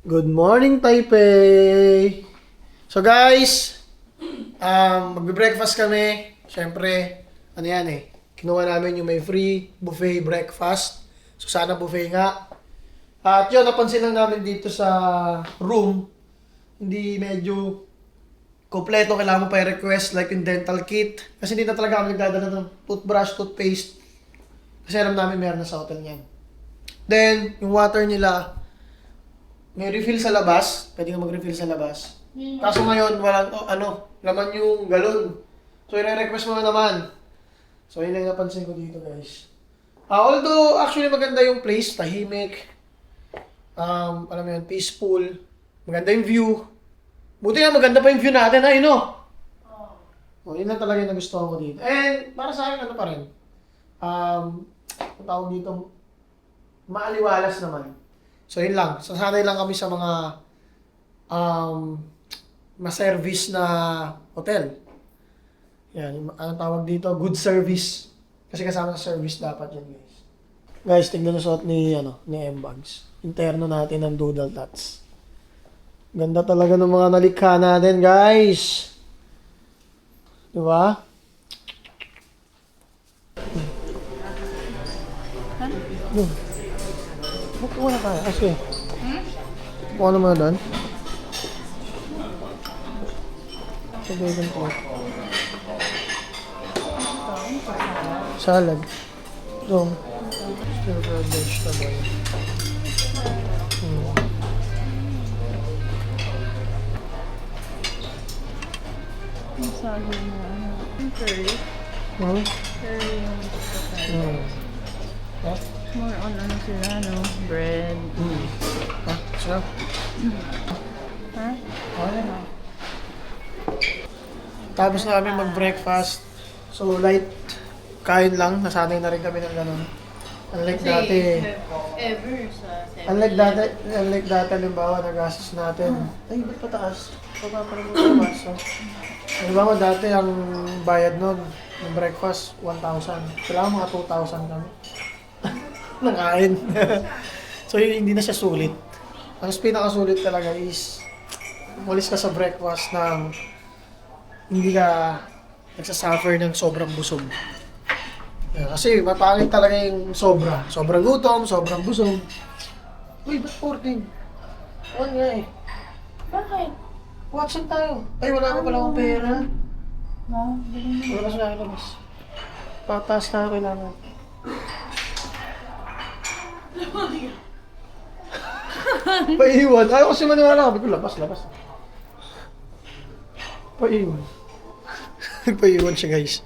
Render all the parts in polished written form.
Good morning, Taipei! So guys, magbe-breakfast kami. Siyempre, ano yan kinuha namin yung may free buffet breakfast. So sana buffet nga. At yun, napansin lang namin dito sa room, hindi medyo kompleto. Kailangan mo pa i-request like yung dental kit. Kasi hindi na talaga kami nagdadala ng toothbrush, toothpaste. Kasi alam namin meron na sa hotel niyan. Then, yung water nila, may refill sa labas. Pwede ka mag-refill sa labas. Kaso ngayon, walang, laman yung galon. So, i-request mo na naman. So, yun lang yung napansin ko dito, guys. Although, actually, maganda yung place. Tahimik. Alam mo yun, peaceful. Maganda yung view. Buti nga, maganda pa yung view natin, yun lang talaga yung nagustuhan ko dito. And, para sa akin, ano pa rin. Ang tawag dito, maaliwalas naman. So, yun lang. Sasanay lang kami sa mga ma-service na hotel. Yan, ang tawag dito, good service. Kasi kasama sa service dapat yan, guys. Guys, tignan na suot ni M-Bags. Interno natin ng Doodle Tats. Ganda talaga ng mga nalikha natin, guys. Diba? Bukuha na tayo. Kasi, bukuha naman doon. Sabay ganito. Salad. Ito. Stir-fried vegetable. Ang sabi mo, curry. Curry yung pagkakas. More on sila, bread. Sarap. Ha? Okay. Tapos na kami mag-breakfast. So, light kain lang. Nasanay na rin kami ng ganun. Unlike dati, halimbawa, nagastos natin. Ay, ba't pataas? Baba pa rin mo taas. So, halimbawa, dati ang bayad nun, ng breakfast, 1,000. Kailangan mga 2,000 kami. Nakain. So, hindi na siya sulit. Ang pinakasulit talaga is, umalis ka sa breakfast ng hindi ka nagsasuffer ng sobrang busog. Kasi mapangit talaga yung sobra. Sobrang gutom, sobrang busog. Uy, ba't 14? On nga Bakit? Watson tayo. Ay, wala ka pala akong pera. No, Wala ka sa akin, labas. Pataas na ako kailangan. Paiwan. Ayaw kasi maniwala. Sabi ko, labas. Paiwan. Paiwan siya, guys.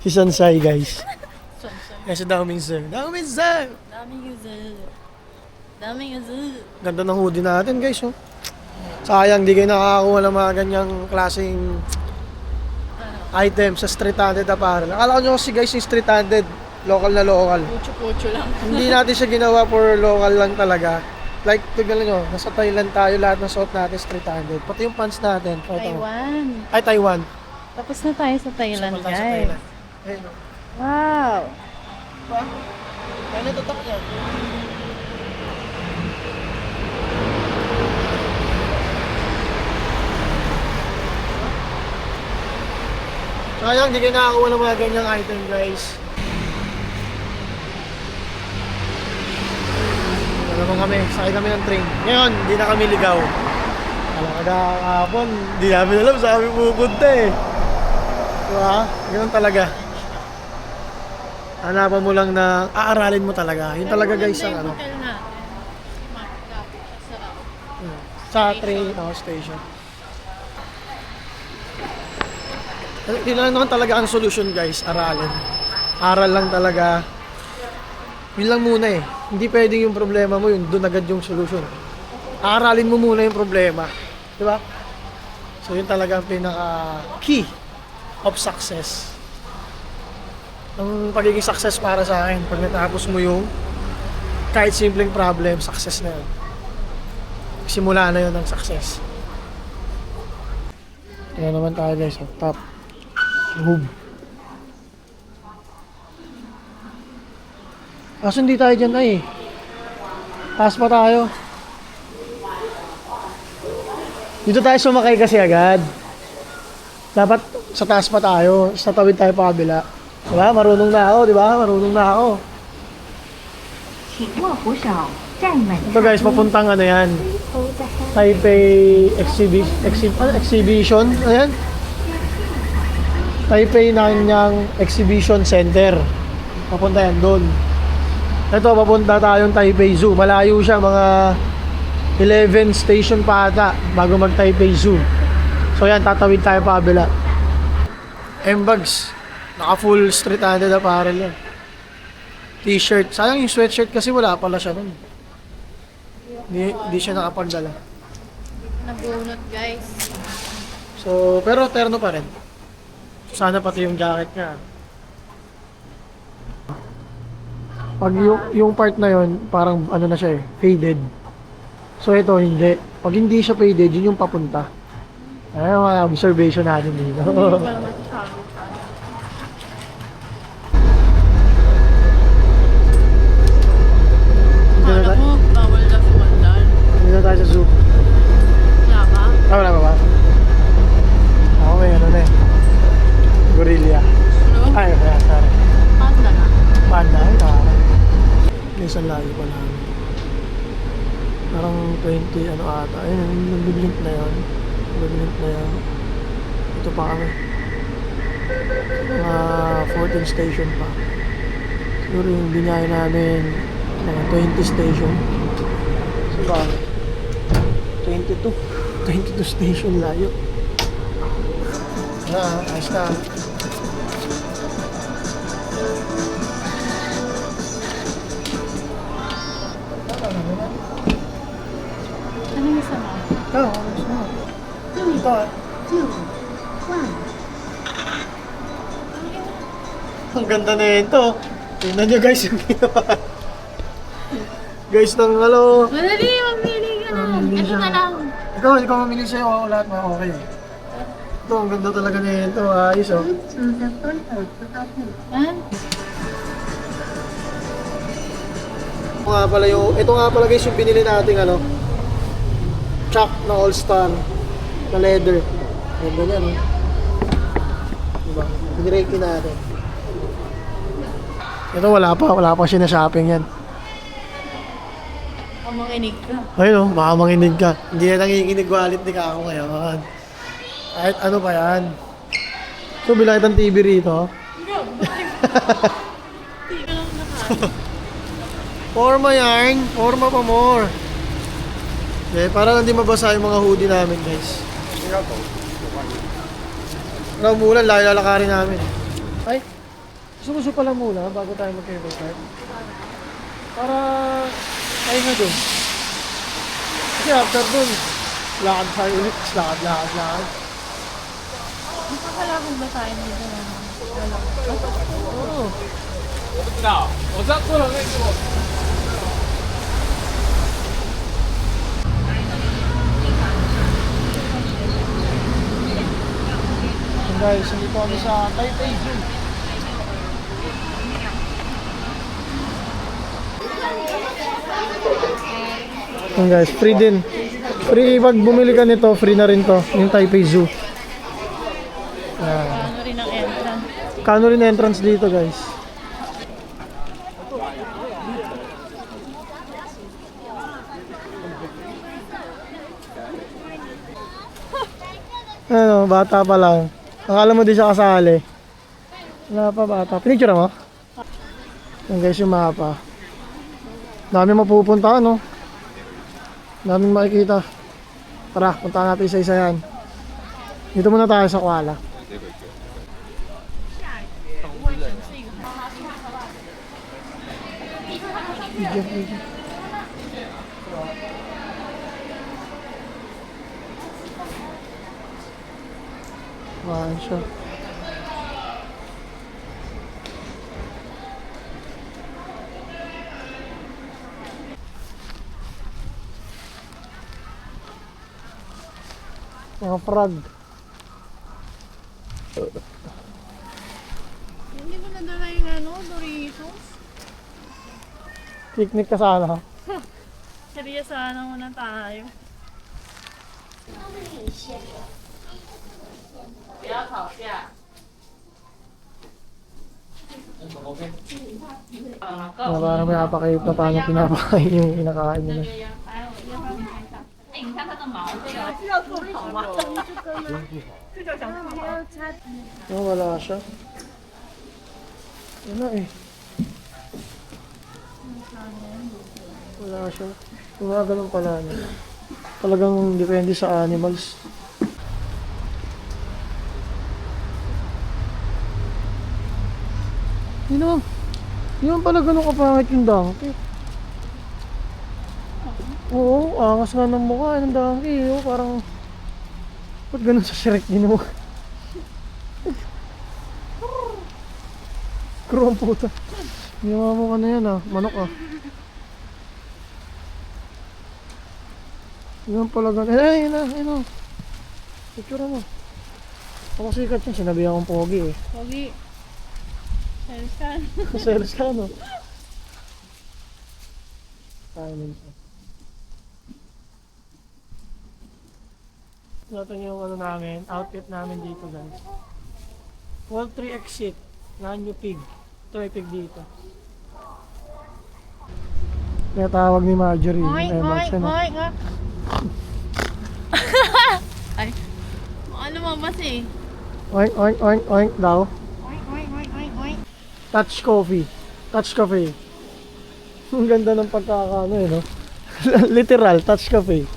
Si Sansai, guys. Kasi daming sir. Daming sir! Daming uzu. Ganda ng hoodie natin, guys. Sayang, di kayo nakakakuha ng mga ganyang klaseng item sa street-handed apparel. Akala ko nyo kasi, guys, yung street-handed, local na local. Pucho-pucho lang. Hindi natin siya ginawa for local lang talaga. Like, tignan nyo, nasa Thailand tayo, lahat ng suot natin street-handed. Pati yung pants natin. Taiwan. Ay, Taiwan. Tapos na tayo sa Thailand, Tapos tayo sa guys. Thailand. Ayun, Wow. Pa? Kaya tatak yan. Sayang, di kayo nakakuha ng mga ganyang item, guys. Ano naman kami, sakay kami ng train. Ngayon, hindi na kami ligaw. Alam ka kahapon, di namin alam saan kami pupunta Diba? Ganun talaga. Hanapan mo lang na aaralin mo talaga. Yun talaga, guys, ang ano. Sa train station. Yun lang naman talaga ang solution, guys. Aralin. Aral lang talaga. Yun lang muna Hindi pwedeng yung problema mo, yun doon agad yung solution. Aralin mo muna yung problema. Di ba? So yun talaga ang pinaka-key of success. Ang pagiging success para sa akin, pag natapos mo yung kahit simpleng problem, success na yun. Simula na yun ang success. Kaya naman tayo, guys. Top. Hub. Kaso hindi tayo dyan Taas pa tayo. Dito tayo sumakay kasi agad. Dapat sa taas pa tayo. Sa tawid tayo pa kabila. Diba? Marunong na ako, diba? Marunong na ako. 请握扶手，站稳 Ito guys, papuntang ano yan. Taipei Exhibition. Ayan. Taipei Nanyang Exhibition Center. Papunta yan doon. Ito, papunta tayong Taipei Zoo. Malayo siya, mga 11 station pa ata bago mag Taipei Zoo. So yan, tatawid tayo pa kabila. M-bags. Naka full street handed apparel yan. T-shirt. Sayang yung sweatshirt kasi wala pala siya nun. Di siya nakapagdala. Nabunot, guys. So, pero terno pa rin. Sana pati yung jacket niya. Pag yung part na yon parang ano na siya eh, faded. So ito hindi. Pag hindi siya faded, yun yung papunta. Ayun mga observation natin dito. Kala mo, bawal na sumandal. Hindi na tayo sa zoo. Wala ba? Ah, wala pa ba? Ako may ano na eh. Gorilla. Ano? Ay, kaya sorry. Panda na. Panda, ay tara. Minsan lagi pa namin. Parang 20 ano ata. Ayun, nag-blink na yun. Nag-blink na yun. Ito pa kami. Mga 14 station pa. Siguro yung binyahe namin mga 20 station. So ba? 22. 22 station layo. Ayos na. Ano yung sama? Ito, ayos na. Ito ah. Ang ganda na ito. Tingnan nyo guys yung ginawa. Guys ng halo. Madali, mamili ka na. Ito na lang. Ikaw mamili sa'yo. Ako lahat mga okay. Ito, ang ganda talaga na ito. Ayos oh. Ah? Ito nga pala guys yung binili nating ano. Chuck na All-Star na leather. Ganda niya no. Diba? Binireki natin. Ito wala pa siya na shopping yan. Mamanginig ka. Ayun oh, baka manginig ka. Hindi na nanginginig wallet ni Kako ngayon. Kahit ano pa yan. So bilang itang TV rito. Forma yarn, forma pa more. Okay, para hindi mabasa yung mga hoodie namin guys. Wala mula, lalakarin namin. Ay, gusto pala muna bago tayo mag-cable card. Para tayo na dun. Kasi after dun, lakad tayo ulit, lakad. Makakalakad ba tayo dito na? Oo. So guys, nandito kami sa Taipei Zoo. Yan guys, free din. Free pag bumili ka nito, free na rin to, yung Taipei Zoo. Ano rin ang entrance? Kano rin entrance dito guys. Ano, bata pa lang. Akala mo di siya kasali. Wala pa bata. Pinicture mo? Yan guys yung mapa. Dami mapupunta no. Daming makikita. Tara, punta natin isa-isa yan. Dito muna tayo sa Kuala. Video. Kuhaan siya. Mga frog. Hindi ko nadala yung ano, Doritos. Picnic ka sana. Area sana muna tayo. Parang may napakayip na paano pinapakain yung kinakain nila. 哎，你看它的毛，这个是要做好吗？这就想做好。 Oh, wala siya. Wala eh. Wala siya. Yung mga ganun pala niya. Talagang depende sa animals. Yun naman pala ganun kapangit yung donkey. Oo, angas nga ng mukha ng donkey. Oh, parang... Ba't ganun sa Shrek din mo? Kuro ang puta. Ginawa mo ka na yan ah, manok ah. Yan pala ganun. Ayun na, ayun na. Picture mo. Ako sikat yan, sinabi akong pogi eh. Pogi. Selsan. Selos ka no? Tayo minsan. Ito yung ano namin, outfit namin dito guys. Poultry exit, Nanyo Pig. Ito may pig dito. Kaya tawag ni Marjorie. Oink, Yung oink, siya, no? oink. Ay. Ano lumabas eh. Oink, oink, oink, oink daw. Oink, oink, oink, oink, oink. Touch coffee. Touch coffee. Ang ganda ng pagkakaano eh, no? Literal, touch coffee.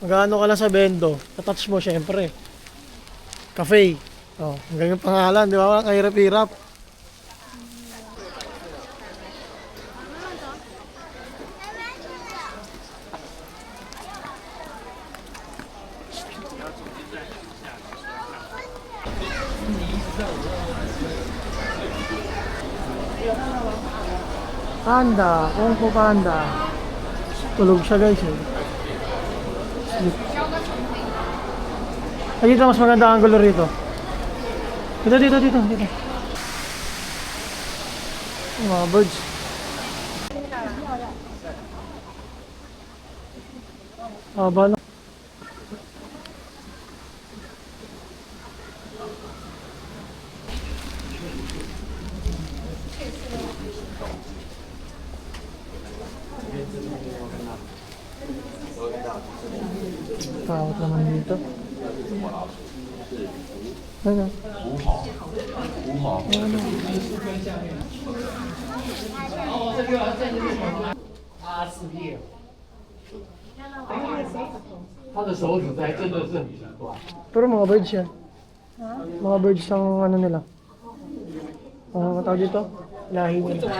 Magkano ka lang sa bendo, tatouch mo syempre. Cafe. Oh, ang ganyan pangalan, di ba? Kahirap-hirap. Panda, Kung Fu Panda. Tulog siya guys eh. Sleep. Ay, dito mas maganda ang angulo rito. Dito. Yung mga birds. Haba na. Tawat naman dito. Ano? Pero mga birds yan. Mga birds ang ano nila. Ang tawag dito? Lahi nila.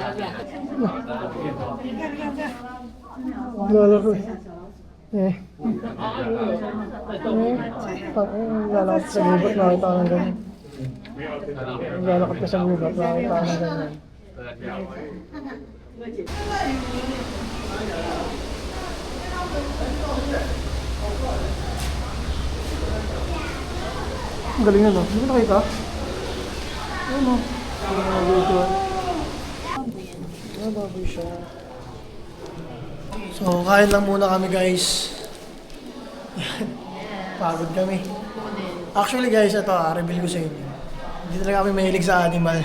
Lalaro eh. Lalakad sa gubat, nakita ka ng ganyan. Lalakad ka sa gubat, nakita ka ng ganyan. Ang galing na no? Hindi mo nakita? Ayun o. Baboy siya. So, kain lang muna kami guys. Pagod kami. Actually guys, ito reveal ko sa inyo. Hindi talaga kami mahilig sa animal.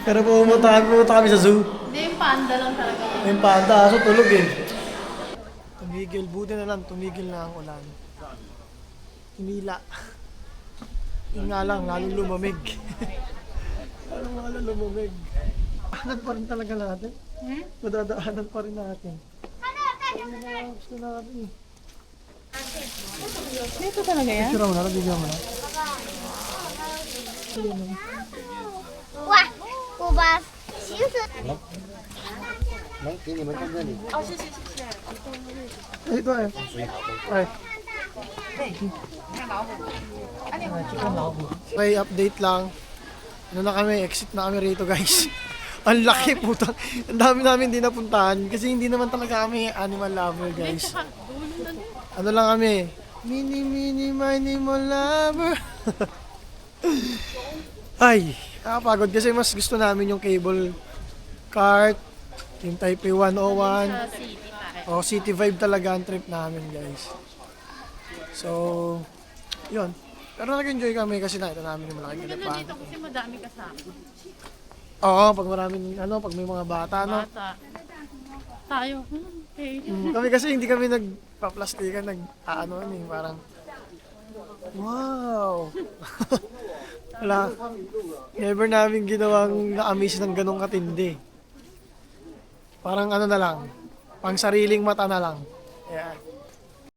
Pero pumunta kami sa zoo. Hindi, yung panda lang talaga. Yung panda, aso tulog eh. Tumigil, buti na lang, tumigil na ang ulan. Tumila. Yun nga lang, lalo lumamig. Lalo lumamig. Daanan pa rin talaga natin. Madadaanan pa rin natin. Gusto natin eh. Dito talaga yan? Picture mo na, nabigyan mo na. 哇，我把鞋子。Ay, ito eh. Ay. Okay, update lang. Ano na kami, exit na kami rito guys. Ang laki putang. Ang dami namin hindi napuntahan kasi hindi naman talaga kami animal lover guys. Ano lang kami, mini animal lover. Ay, nakapagod kasi mas gusto namin yung cable cart, Team Taipei 101. Sa city pare. O, city vibe talaga ang trip namin, guys. So, yun. Pero nag-enjoy kami kasi nakita namin yung malaking Ganda elepante. dito kasi madami kasama. Oo, pag maraming, pag may mga bata, no? Bata. Tayo. Okay. Kami kasi hindi kami nagpa-plastikan, parang, wow! Wala. Never namin ginawang na-amaze ng ganong katindi. Parang na lang, pang sariling mata na lang. Yeah.